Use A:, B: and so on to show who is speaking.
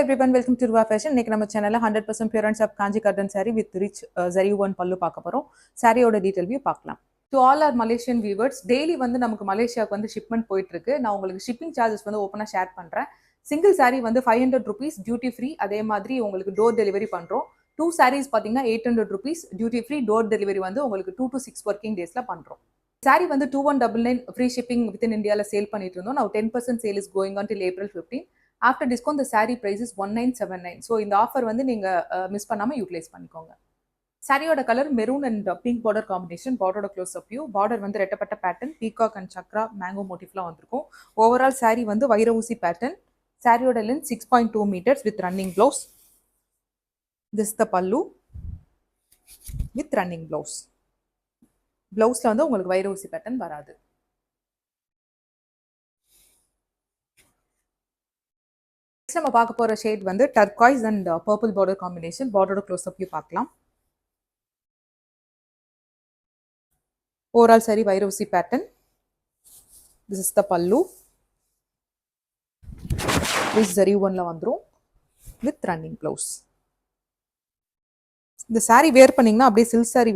A: everyone, welcome to Ruva Fashion. இன்னைக்கு நம்ம சேனல்ல 100% pure and soft Kanchi cotton saree with rich zari woven பல்லு பார்க்க போறோம். சாரியோட டீடைல் வியூ பார்க்கலாம். To all our Malaysian viewers, daily வந்து நமக்கு மலேசியாவுக்கு வந்து ஷிப்மெண்ட் போயிட்டு இருக்கு. நான் உங்களுக்கு ஷிப்பிங் சார்ஜஸ் வந்து ஓப்பனா ஷேர் பண்றேன். சிங்கிள் saree வந்து 500 rupees டியூட்டி ஃப்ரீ. அதே மாதிரி உங்களுக்கு டோர் டெலிவரி பண்றோம். 2 sarees பாத்தீங்கன்னா 800 rupees duty free. Door delivery வந்து உங்களுக்கு 2 to 6 working daysல பண்றோம். saree வந்து 2199 ஃப்ரீ ஷிப்பிங் வித்தின் இந்தியால சேல் பண்ணிட்டு இருந்தோம். now 10% sale is going on till April 15. After discount saree price is 1979. So இந்த ஆஃபர் வந்து நீங்கள் மிஸ் பண்ணாமல் யூட்டிலைஸ் பண்ணிக்கோங்க. சாரியோட colour maroon and pink border combination. பார்டரோட க்ளோஸ் அப் வியூ. பார்டர் வந்து ரெட்டப்பட்ட pattern, peacock and chakra mango மோட்டிஃப்லாம் வந்திருக்கும். ஓவரால் சாரி வந்து வைர ஊசி பேட்டர்ன். சாரியோட length 6.2 meters with running blouse. This the பல்லு வித் ரன்னிங் ப்ளவுஸ். ப்ளவுஸில் வந்து உங்களுக்கு வைர ஊசி பேட்டர்ன் வராது. நம்ம பார்க்க போற ஷேட் வந்து turquoise and purple border combination. பார்டரோட க்ளோஸ் அப் வியூ பார்க்கலாம். ஓவரால் சாரி வைரவுசி pattern. This is the pallu. This zari ஒன்ல வந்துரும் வித் ரன்னிங் ப்ளவுஸ். இந்த சாரி வேர் பண்ணீங்கன்னா அப்படியே சில்க் சாரி